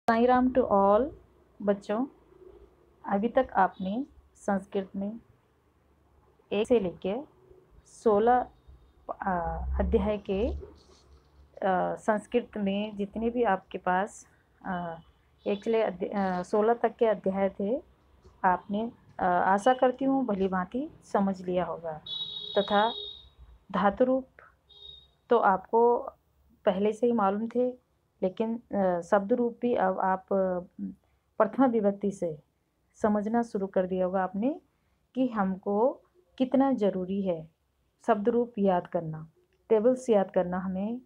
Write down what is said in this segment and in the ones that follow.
Sai Ram to all बच्चों, अभी तक आपने संस्कृत में 1 से लेके 16 अध्याय के संस्कृत में जितने भी आपके पास 1 से 16 तक के अध्याय थे, आपने आशा करती हूँ भली भांति समझ लिया होगा। तथा धातु रूप तो आपको पहले से ही मालूम थे, लेकिन शब्द रूप भी अब आप प्रथमा विभक्ति से समझना शुरू कर दिया होगा आपने कि हमको कितना ज़रूरी है शब्द रूप याद करना, टेबल्स याद करना हमें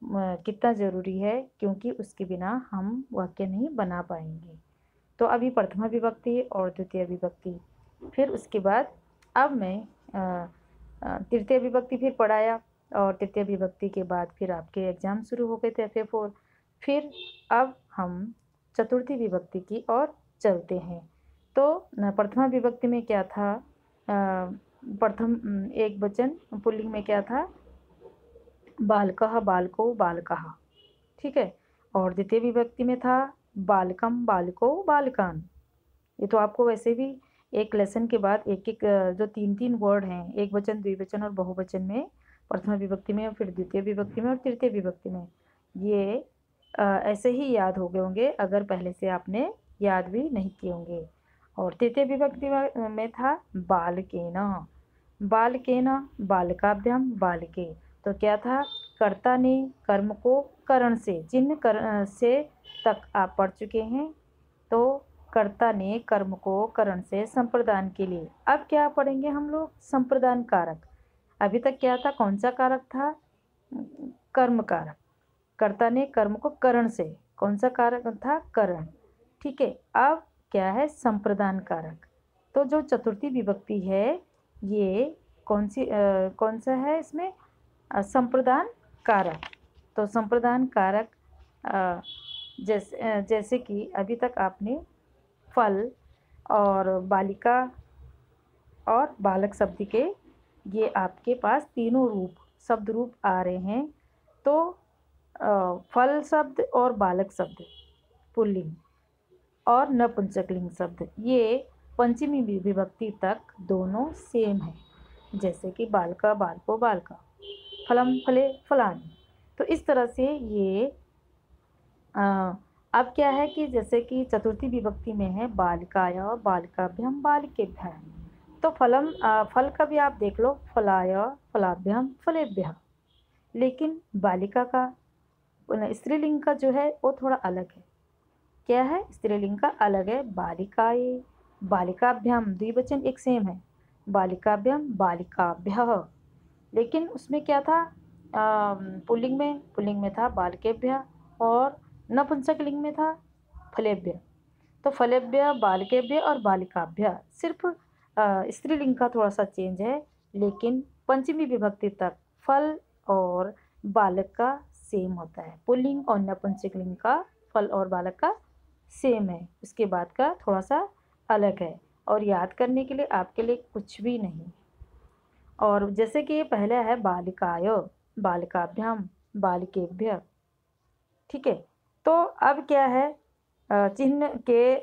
कितना ज़रूरी है, क्योंकि उसके बिना हम वाक्य नहीं बना पाएंगे। तो अभी प्रथमा विभक्ति और द्वितीय विभक्ति, फिर उसके बाद अब मैं तृतीय विभक्ति फिर पढ़ाया, और तृतीय विभक्ति के बाद फिर आपके एग्ज़ाम शुरू हो गए थे FA4। फिर अब हम चतुर्थी विभक्ति की ओर चलते हैं। तो प्रथमा विभक्ति में क्या था, प्रथम एक वचन पुल्लिंग में क्या था, बालकः बालको बालकः, ठीक है। और द्वितीय विभक्ति में था बालकम बालको बालकान। ये तो आपको वैसे भी एक लेसन के बाद एक एक जो 3-3 वर्ड हैं, एक वचन, द्विवचन और बहुवचन में, प्रथमा विभक्ति में, फिर द्वितीय विभक्ति में और तृतीय विभक्ति में, ये ऐसे ही याद हो गए होंगे अगर पहले से आपने याद भी नहीं किए होंगे। और तृतीय विभक्ति में था बालकेन, बालकेन बालकाभ्याम बालके। तो क्या था, कर्ता ने कर्म को करण से, चिन्ह से तक आप पढ़ चुके हैं। तो कर्ता ने कर्म को करण से संप्रदान के लिए। अब क्या पढ़ेंगे हम लोग, संप्रदान कारक। अभी तक क्या था, कौन सा कारक था, कर्म कारक। कर्ता ने कर्म को करण से, कौन सा कारक था, करण, ठीक है। अब क्या है, संप्रदान कारक। तो जो चतुर्थी विभक्ति है ये कौन सा है, इसमें संप्रदान कारक। तो संप्रदान कारक जैसे कि अभी तक आपने फल और बालिका और बालक शब्द के, ये आपके पास तीनों रूप शब्द रूप आ रहे हैं। तो फल शब्द और बालक शब्द पुल्लिंग और नपुंसकलिंग शब्द, ये पंचमी विभक्ति तक दोनों सेम है। जैसे कि बालका बालको बालका, फलम फले फलानी। तो इस तरह से ये अब क्या है कि जैसे कि चतुर्थी विभक्ति में है बालिकाय बालिकाभ्याम बालिकेभ्यः। तो फल का भी आप देख लो, फलाय फलाभ्याम फलेभ्यः। लेकिन बालिका का स्त्रीलिंग का जो है वो थोड़ा अलग है। क्या है, स्त्रीलिंग का अलग है, बालिकाए बालिकाभ्याम, द्विवचन एक सेम है, बालिकाभ्याम बालिकाभ्यः। लेकिन उसमें क्या था, पुल्लिंग में था बालकेभ्यः, और नपुंसकलिंग में था फलेभ्य। तो फलेभ्य, बालकेभ्य और बालिकाभ्य, सिर्फ स्त्रीलिंग का थोड़ा सा चेंज है। लेकिन पंचमी विभक्ति तक फल और बालक का सेम होता है। पुल्लिंग और नपुंसकलिंग का फल और बालक का सेम है, उसके बाद का थोड़ा सा अलग है। और याद करने के लिए आपके लिए कुछ भी नहीं। और जैसे कि ये पहला है बालिकाय बालिकाभ्याम बालिकेभ्य, ठीक है। तो अब क्या है, चिन्ह के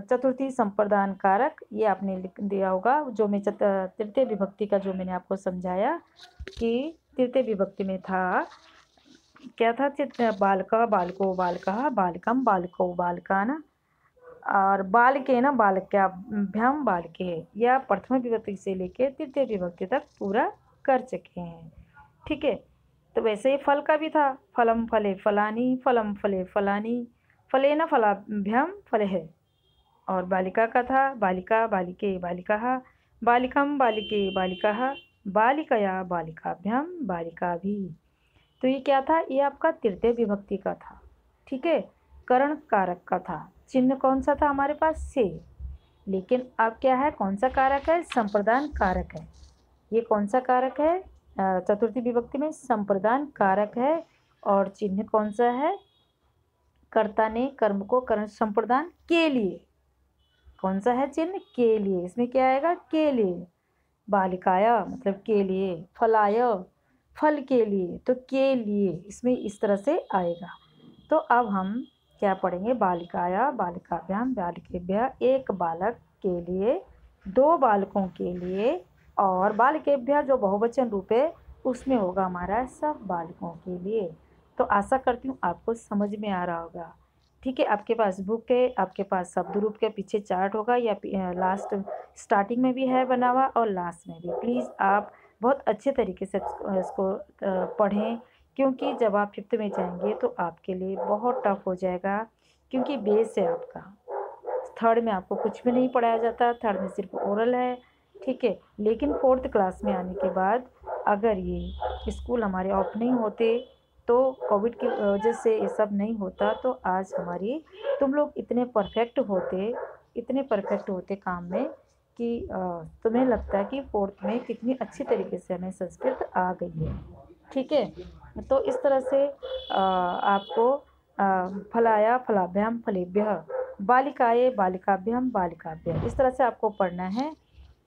चतुर्थी संप्रदान कारक, ये आपने लिख दिया होगा। जो मैं तृतीय विभक्ति का जो मैंने आपको समझाया कि तृतीय विभक्ति में था क्या था, बालका बालको बालकः बालिकम बालको बालकान, और बालके न बालकाभ्याम बालके, या प्रथम विभक्ति से लेके तृतीय विभक्ति तक पूरा कर चुके हैं, ठीक है। तो वैसे ही फल का भी था, फलम फले फलानी फलम फले फलानी फलेन फलाभ्याम फलेः। और बालिका का था बालिका बालिके बालिकाः बालिकम बालिके बालिकाः बालिकया बालिकाभ्याम बालिकाभि। तो ये क्या था, ये आपका तृतीय विभक्ति का था, ठीक है। करण कारक का था, चिन्ह कौन सा था हमारे पास, से। लेकिन अब क्या है, कौन सा कारक है, संप्रदान कारक है। ये कौन सा कारक है, चतुर्थी विभक्ति में संप्रदान कारक है। और चिन्ह कौन सा है, कर्ता ने कर्म को करण संप्रदान के लिए, कौन सा है चिन्ह, के लिए। इसमें क्या आएगा, के लिए। बालिकाया मतलब के लिए, फलाय फल के लिए, तो के लिए इसमें इस तरह से आएगा। तो अब हम क्या पढ़ेंगे? बालिकाया बालिकाभ्याम बालिकेभ्यः, एक बालक के लिए, दो बालकों के लिए, और बालिकेभ्यः जो बहुवचन रूप है उसमें होगा हमारा सब बालकों के लिए। तो आशा करती हूँ आपको समझ में आ रहा होगा। ठीक है, आपके पास बुक है, आपके पास शब्द रूप के पीछे चार्ट होगा या लास्ट स्टार्टिंग में भी है बना हुआ और लास्ट में भी। प्लीज़ आप बहुत अच्छे तरीके से इसको पढ़ें, क्योंकि जब आप 5th में जाएंगे तो आपके लिए बहुत टफ हो जाएगा, क्योंकि बेस है आपका। 3rd में आपको कुछ भी नहीं पढ़ाया जाता, 3rd में सिर्फ ओरल है, ठीक है। लेकिन 4th क्लास में आने के बाद अगर ये स्कूल हमारे ऑफ नहीं होते, तो कोविड की वजह से ये सब नहीं होता, तो आज हमारी तुम लोग इतने परफेक्ट होते काम में कि तुम्हें लगता है कि 4th में कितनी अच्छी तरीके से हमें संस्कृत आ गई है। ठीक है, तो इस तरह से आपको फलाया फलाभ्याम फलेभ्यः, बालिकाए बालिकाभ्याम बालिकाभ्यः, इस तरह से आपको पढ़ना है।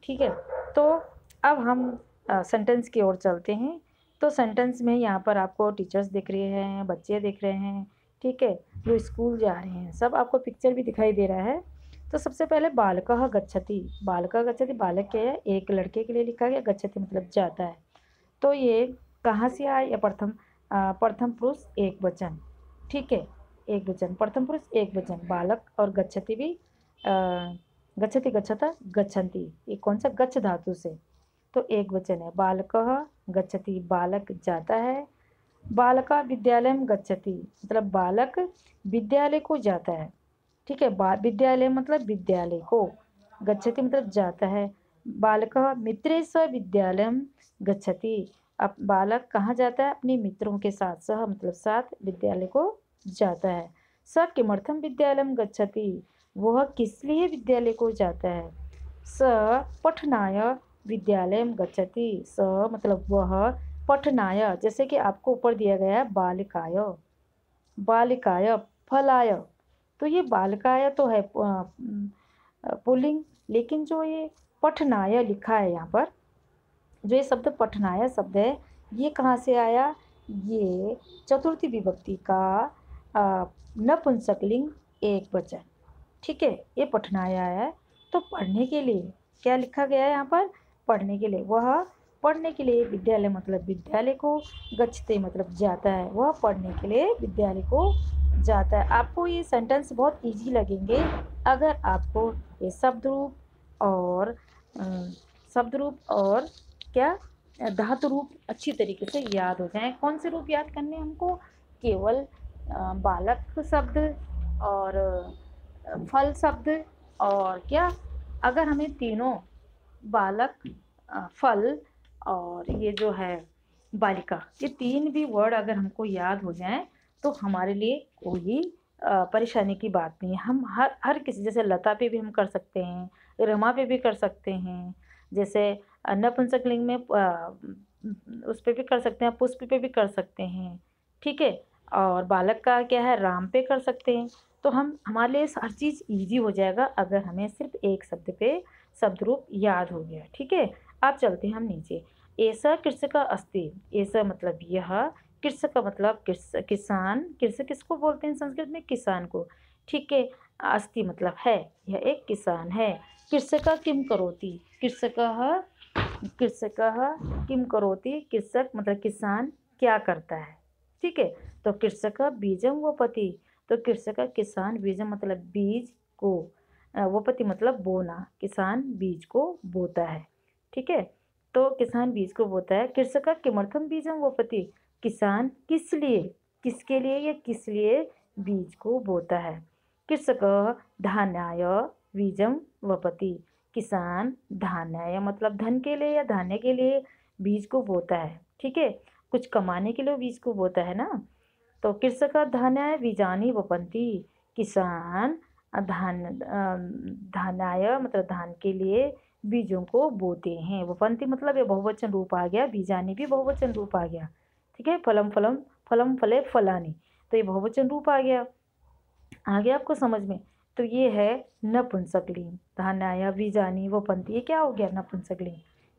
ठीक है, तो अब हम सेंटेंस की ओर चलते हैं। तो सेंटेंस में यहाँ पर आपको टीचर्स दिख रहे हैं, बच्चे दिख रहे हैं, ठीक है, जो स्कूल जा रहे हैं, सब आपको पिक्चर भी दिखाई दे रहा है। तो सबसे पहले बालकः गच्छति, बालकः गच्छति, बालक क्या है? एक लड़के के लिए लिखा गया, गच्छति मतलब जाता है। तो ये कहाँ से आया? या प्रथम पुरुष एक वचन, ठीक है, एक वचन, प्रथम पुरुष एक वचन, बालक और गच्छति भी गच्छति गच्छता गच्छन्ति, ये कौन सा? गच्छ धातु से, तो एक वचन है। बालकः गच्छति, बालक जाता है। बालका विद्यालयं गच्छति, मतलब बालक विद्यालय को जाता है, ठीक है। विद्यालय मतलब विद्यालय को, गच्छति मतलब जाता है। बालकः मित्रे सह विद्यालयं गच्छति, अब बालक कहाँ जाता है? अपने मित्रों के साथ, सह मतलब साथ, विद्यालय को जाता है। स किमर्थं विद्यालयं गच्छति, वह किस लिए विद्यालय को जाता है। स पठनाय विद्यालयं गच्छति, स मतलब वह, पठनाय जैसे कि आपको ऊपर दिया गया है बालिकाय, बालिकाय, फलाय, तो ये बालिकाय तो है पुल्लिंग, लेकिन जो ये पठनाय लिखा है यहाँ पर, जो ये शब्द पठनाय शब्द है, ये कहाँ से आया? ये चतुर्थी विभक्ति का नपुंसकलिंग एक वचन, ठीक है, ये पठनाय आया है। तो पढ़ने के लिए क्या लिखा गया है यहाँ पर? पढ़ने के लिए, वह पढ़ने के लिए, विद्यालय मतलब विद्यालय को, गच्छते मतलब जाता है, वह पढ़ने के लिए विद्यालय को जाता है। आपको ये सेंटेंस बहुत इजी लगेंगे अगर आपको ये शब्द रूप और क्या धातु रूप अच्छी तरीके से याद हो जाएं। कौन से रूप याद करने हमको? केवल बालक शब्द और फल शब्द और क्या, अगर हमें तीनों बालक, फल और ये जो है बालिका, ये 3 भी वर्ड अगर हमको याद हो जाएं तो हमारे लिए कोई परेशानी की बात नहीं है। हम हर किसी, जैसे लता पे भी हम कर सकते हैं, रमा पे भी कर सकते हैं, जैसे नपुंसकलिंग में उस पे भी कर सकते हैं, पुष्प पे भी कर सकते हैं, ठीक है। और बालक का क्या है? राम पे कर सकते हैं। तो हमारे लिए हर चीज़ ईजी हो जाएगा अगर हमें सिर्फ एक शब्द पे शब्द रूप याद हो गया, ठीक है। अब चलते हैं हम नीचे। ऐसा कृषक अस्ति, ऐसा मतलब यह, कृषक का मतलब किसान, कृषक किसको बोलते हैं संस्कृत में? किसान को, ठीक है। अस्ति मतलब है, यह एक किसान है। कृषक किम करोति, कृषक किम करोति, कृषक मतलब किसान क्या करता है, ठीक है। तो कृषक बीजम वपति, तो कृषक किसान, बीजम मतलब बीज को, वपति मतलब बोना, किसान बीज को बोता है, ठीक है। तो किसान बीज को बोता है। कृषक किमर्थम बीजम वपति, किसान किस लिए, किसके लिए या किस लिए बीज को बोता है। कृषक धान्याय बीजम वपति, किसान धान्याय मतलब धन के लिए या धान्य के लिए बीज को बोता है, ठीक है। कुछ कमाने के लिए बीज को बोता है ना। तो कृषक धान्याय बीजानि वपन्ति, किसान धान्याय मतलब धान के लिए बीजों को बोते हैं। वपन्ति मतलब ये बहुवचन रूप आ गया, बीजानि भी बहुवचन रूप आ गया, ठीक है। फलम फले फलानि, तो ये बहुवचन रूप आ गया आपको समझ में। तो ये है नपुंसकलिंग, धान्याय बीजानि वपन्ति, ये क्या हो गया? नपुंसकलिंग,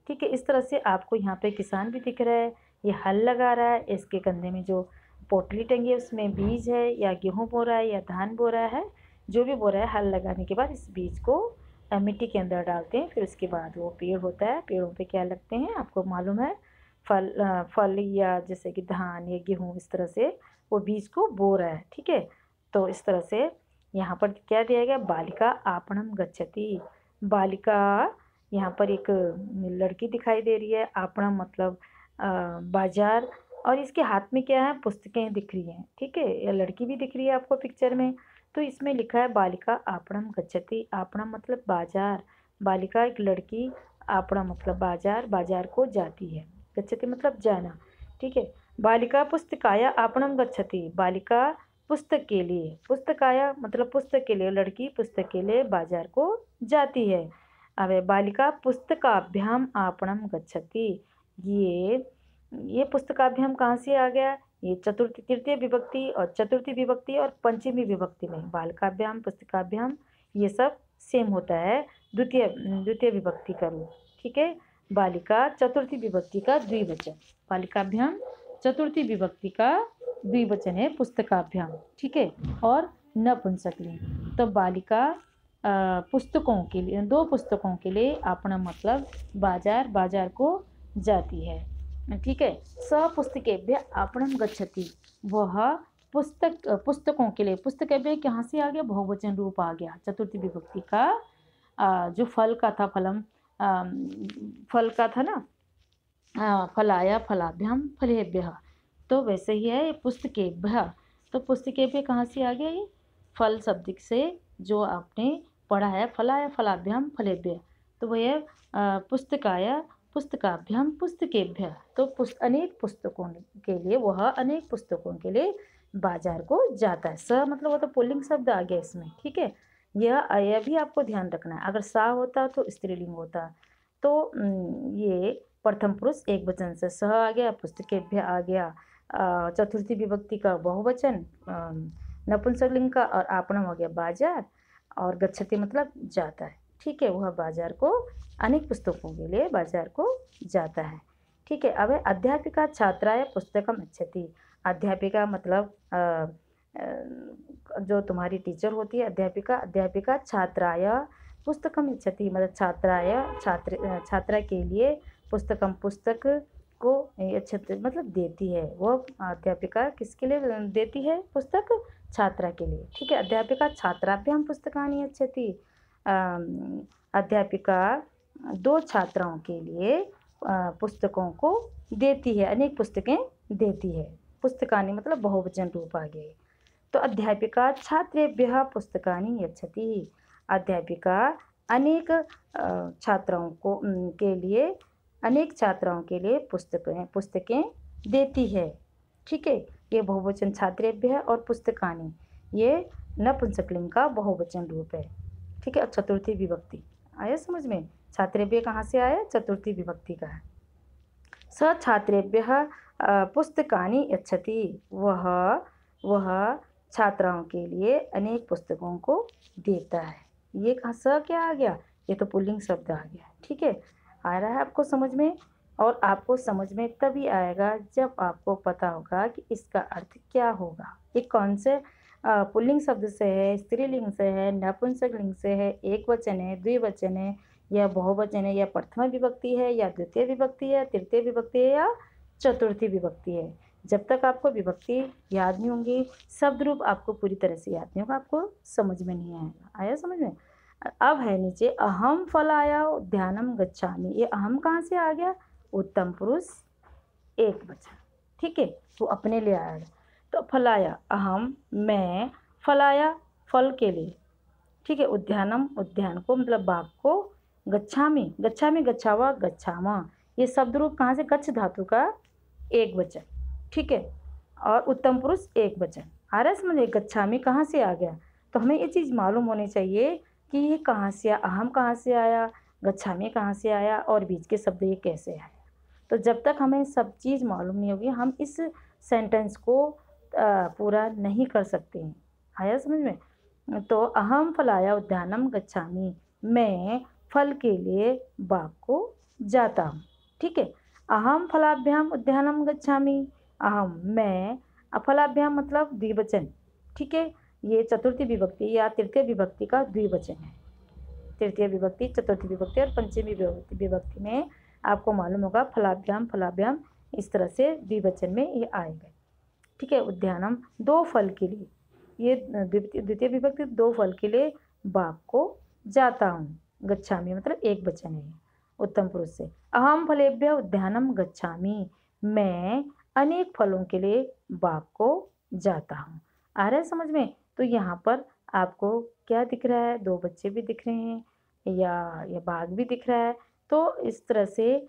ठीक है। इस तरह से आपको यहाँ पे किसान भी दिख रहा है, ये हल लगा रहा है, इसके कंधे में जो पोटली टंगी है, उसमें बीज है या गेहूँ बो रहा है या धान बो रहा है, जो भी बो रहा है, हल लगाने के बाद इस बीज को मिट्टी के अंदर डालते हैं। फिर उसके बाद वो पेड़ होता है। पेड़ों पे क्या लगते हैं आपको मालूम है, फल या जैसे कि धान या गेहूँ, इस तरह से वो बीज को बो रहा है। ठीक है, तो इस तरह से यहाँ पर क्या दिया गया, बालिका आपणम गच्छति। बालिका, यहाँ पर एक लड़की दिखाई दे रही है। आपणम मतलब बाजार, और इसके हाथ में क्या है, पुस्तकें दिख रही हैं। ठीक है, यह लड़की भी दिख रही है आपको पिक्चर में। तो इसमें लिखा है बालिका आपणम गच्छति। आपणम मतलब बाजार, बालिका एक लड़की, आपणम मतलब बाजार, बाजार को जाती है, गच्छति मतलब जाना। ठीक है, बालिका पुस्तकाया आपणम गच्छति। बालिका पुस्तक के लिए, पुस्तकाया मतलब पुस्तक के लिए, लड़की पुस्तक के लिए बाजार को जाती है। अब बालिका पुस्तकाभ्याम आपणम गच्छति। ये पुस्तकाभ्याम कहाँ से आ गया, ये चतुर्थी तृतीय विभक्ति और चतुर्थी विभक्ति और पंचमी विभक्ति में बालिकाभ्याम पुस्तकाभ्याम ये सब सेम होता है, द्वितीय विभक्ति का रूप। ठीक है, बालिका चतुर्थी विभक्ति का द्विवचन, बालिकाभ्याम चतुर्थी विभक्ति का द्विवचन है पुस्तकाभ्याम। ठीक है, और नपुंसकलिंग। तो बालिका पुस्तकों के लिए, 2 पुस्तकों के लिए, आपणम मतलब बाजार, बाजार को जाती है। ठीक है, स पुस्तकेभ्य आपणम गच्छति। वह पुस्तकों के लिए, पुस्तकेभ्य कहाँ से आ गया, बहुवचन रूप आ गया। चतुर्थी विभक्ति का जो फल का था, फल का था ना, फलाया फलाभ्याम फलेभ्यः, तो वैसे ही है पुस्तकेभ्य। तो पुस्तकेभ्य कहाँ से आ गया, ये फल शब्द से जो आपने पढ़ा है, फलाया फलाभ्याम फलेभ्यः, तो वह पुस्तकाया पुस्तकाभ्याम पुस्तकेभ्य। तो अनेक पुस्तकों के लिए, वह अनेक पुस्तकों के लिए बाजार को जाता है। स मतलब वो तो पुल्लिंग शब्द आ गया इसमें। ठीक है, यह भी आपको ध्यान रखना है। अगर सा होता तो स्त्रीलिंग होता, तो ये प्रथम पुरुष एक वचन से स आ गया, पुस्तकेभ्य आ गया, चतुर्थी विभक्ति का बहुवचन नपुंसकलिंग का, और आपणम हो गया बाजार, और गच्छति मतलब जाता है। ठीक है, वह बाजार को, अनेक पुस्तकों के लिए बाजार को जाता है। ठीक है, अब अध्यापिका छात्राय पुस्तकम इच्छति। अध्यापिका मतलब जो तुम्हारी टीचर होती है, अध्यापिका छात्राय पुस्तकम इच्छति मतलब छात्रा के लिए पुस्तकम पुस्तक को मतलब देती है। वो अध्यापिका किसके लिए देती है पुस्तक, छात्रा के लिए। ठीक है, अध्यापिका छात्राभ्याम पुस्तकानि इच्छति। अध्यापिका 2 छात्राओं के लिए पुस्तकों को देती है, अनेक पुस्तकें देती है। पुस्तकानि मतलब बहुवचन रूप आ गए। तो अध्यापिका छात्रेभ्यः पुस्तकानि यच्छति। अध्यापिका अनेक छात्राओं के लिए पुस्तकें देती है। ठीक है, ये बहुवचन छात्रेभ्यः और पुस्तकानि, ये नपुंसकलिंग का बहुवचन रूप है। ठीक है, चतुर्थी विभक्ति आया समझ में। छात्रेभ्यः कहाँ से आया, चतुर्थी विभक्ति का है। स छात्रेभ्यः पुस्तकानि यच्छति। वह छात्राओं के लिए अनेक पुस्तकों को देता है। ये कहाँ स क्या आ गया, ये तो पुल्लिंग शब्द आ गया। ठीक है, आ रहा है आपको समझ में। और आपको समझ में तभी आएगा जब आपको पता होगा कि इसका अर्थ क्या होगा। ये कौन से पुल्लिंग शब्द से है, स्त्रीलिंग से है, नपुंसकलिंग से है, एक वचन है, द्विवचन है, या बहुवचन है, या प्रथमा विभक्ति है, या द्वितीय विभक्ति है, तृतीय विभक्ति है, या चतुर्थी विभक्ति है। जब तक आपको विभक्ति याद नहीं होंगी, शब्द रूप आपको पूरी तरह से याद नहीं होगा, आपको समझ में नहीं आएगा। आया समझ में। अब है नीचे अहम फलाया उद्यानम गच्छामि। ये अहम कहाँ से आ गया, उत्तम पुरुष एक वचन। ठीक है, वो अपने लिए आया। तो फलाया अहम, मैं, फलाया फल के लिए। ठीक है, उद्यानम उद्यान को मतलब बाग को, गच्छामि गच्छावा गच्छामा, ये शब्द रूप कहाँ से, गच्छ धातु का एक वचन। ठीक है, और उत्तम पुरुष एक वचन। आ रहा है समझ में, गच्छामि कहाँ से आ गया। तो हमें ये चीज़ मालूम होनी चाहिए कि ये कहाँ से, अहम कहाँ से आया, गच्छामि कहाँ से आया, और बीच के शब्द ये कैसे आया। तो जब तक हमें सब चीज़ मालूम नहीं होगी, हम इस सेंटेंस को पूरा नहीं कर सकते हैं। आया समझ में। तो अहम फलाया उद्यानम गच्छामि, मैं फल के लिए बाग को जाता हूँ। ठीक है, अहम फलाभ्याम उद्यानम गच्छामि, अहम मैं फलाभ्याम मतलब द्विवचन, ठीक है। ये चतुर्थी विभक्ति या तृतीय विभक्ति का द्विवचन है। तृतीय विभक्ति, चतुर्थी विभक्ति और पंचमी विभक्ति में आपको मालूम होगा फलाभ्याम फलाभ्याम इस तरह से द्विवचन में ये आएगा, ठीक है। उद्यानम 2 फल के लिए, ये द्वितीय विभक्ति 2 फल के लिए बाग को जाता हूँ। गच्छामी मतलब एक वचन है उत्तम पुरुष से। अहम फलेभ्य उद्यानम गच्छामी, मैं अनेक फलों के लिए बाग को जाता हूँ। आ रहा है समझ में? तो यहाँ पर आपको क्या दिख रहा है, 2 बच्चे भी दिख रहे हैं या बाग भी दिख रहा है। तो इस तरह से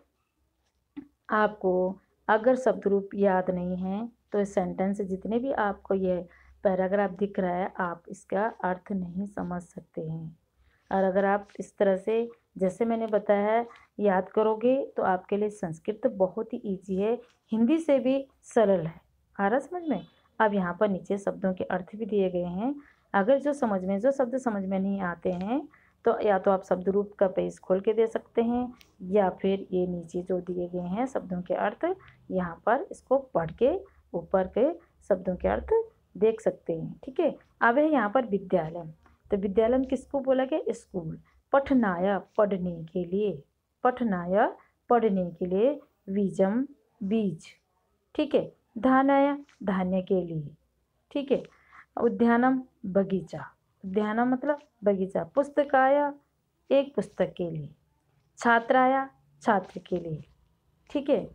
आपको अगर शब्द रूप याद नहीं है तो सेंटेंस जितने भी आपको ये पैराग्राफ दिख रहा है आप इसका अर्थ नहीं समझ सकते हैं। और अगर आप इस तरह से जैसे मैंने बताया है याद करोगे तो आपके लिए संस्कृत बहुत ही ईजी है, हिंदी से भी सरल है। आ रहा समझ में? अब यहाँ पर नीचे शब्दों के अर्थ भी दिए गए हैं। अगर जो शब्द समझ में नहीं आते हैं तो या तो आप शब्द रूप का पेज खोल के दे सकते हैं या फिर ये नीचे जो दिए गए हैं शब्दों के अर्थ, यहाँ पर इसको पढ़ के ऊपर के शब्दों के अर्थ देख सकते हैं, ठीक है। अब है यहाँ पर विद्यालय, तो विद्यालय किसको बोला गया? स्कूल। पठनाय पढ़ने के लिए, पठनाय पढ़ने के लिए, बीजम बीज, ठीक है। धानाय धान्य के लिए, ठीक है। उद्यानम बगीचा, उद्यानम मतलब बगीचा। पुस्तकाय एक पुस्तक के लिए, छात्राय छात्र के लिए, ठीक है।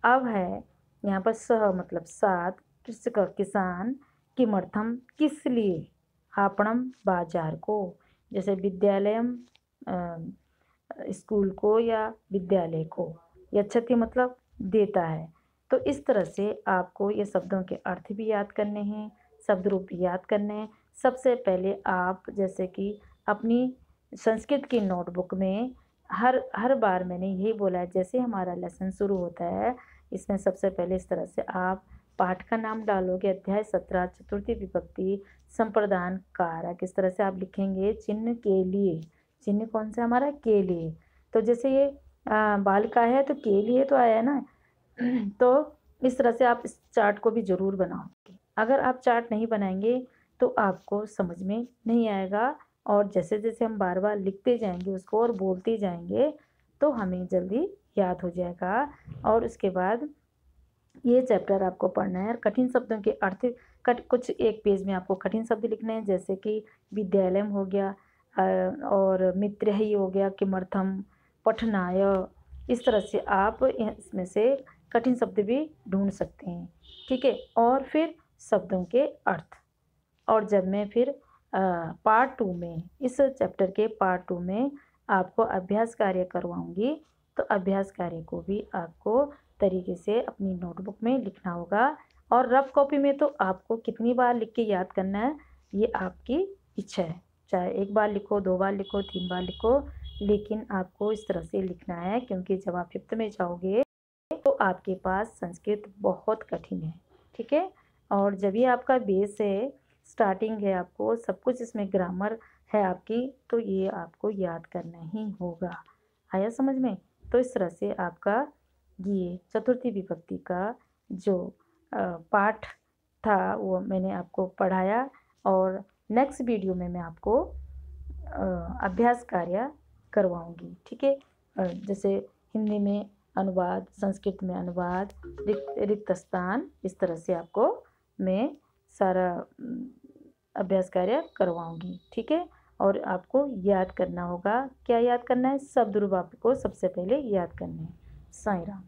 अब है यहाँ पर सह मतलब साथ, कृषक किसान, किमर्थम किस लिए, आपणम बाजार को, जैसे विद्यालयम स्कूल को या विद्यालय को, यच्छति मतलब देता है। तो इस तरह से आपको ये शब्दों के अर्थ भी याद करने हैं, शब्द रूप भी याद करने हैं। सबसे पहले आप जैसे कि अपनी संस्कृत की नोटबुक में हर बार मैंने यही बोला है, जैसे हमारा लेसन शुरू होता है इसमें सबसे पहले इस तरह से आप पाठ का नाम डालोगे, अध्याय 17 चतुर्थी विभक्ति संप्रदान कारक, इस तरह से आप लिखेंगे चिन्ह के लिए। चिन्ह कौन सा हमारा? के लिए। तो जैसे ये बालिका है तो के लिए तो आया है ना। तो इस तरह से आप इस चार्ट को भी ज़रूर बनाओगे। अगर आप चार्ट नहीं बनाएंगे तो आपको समझ में नहीं आएगा, और जैसे जैसे हम बार बार लिखते जाएंगे उसको और बोलते जाएंगे तो हमें जल्दी याद हो जाएगा। और उसके बाद ये चैप्टर आपको पढ़ना है और कठिन शब्दों के अर्थ कुछ एक पेज में आपको कठिन शब्द लिखने हैं, जैसे कि विद्यालय हो गया और मित्र ही हो गया, किमर्थम, पठनाय, इस तरह से आप इसमें से कठिन शब्द भी ढूंढ सकते हैं, ठीक है। और फिर शब्दों के अर्थ। और जब मैं फिर पार्ट 2 में, इस चैप्टर के पार्ट 2 में आपको अभ्यास कार्य करवाऊंगी, तो अभ्यास कार्य को भी आपको तरीके से अपनी नोटबुक में लिखना होगा। और रफ कॉपी में तो आपको कितनी बार लिख के याद करना है ये आपकी इच्छा है, चाहे 1 बार लिखो, 2 बार लिखो, 3 बार लिखो, लेकिन आपको इस तरह से लिखना है क्योंकि जब आप 5th में जाओगे तो आपके पास संस्कृत बहुत कठिन है, ठीक है। और जब ये आपका बेस है, स्टार्टिंग है, आपको सब कुछ इसमें ग्रामर है आपकी, तो ये आपको याद करना ही होगा। आया समझ में? तो इस तरह से आपका ये चतुर्थी विभक्ति का जो पाठ था वो मैंने आपको पढ़ाया, और नेक्स्ट वीडियो में मैं आपको अभ्यास कार्य करवाऊंगी, ठीक है। जैसे हिंदी में अनुवाद, संस्कृत में अनुवाद, रिक्त स्थान, इस तरह से आपको मैं सारा अभ्यास कार्य करवाऊंगी, ठीक है। और आपको याद करना होगा, क्या याद करना है? शब्द रूप आपको सबसे पहले याद करने हैं। साईं राम।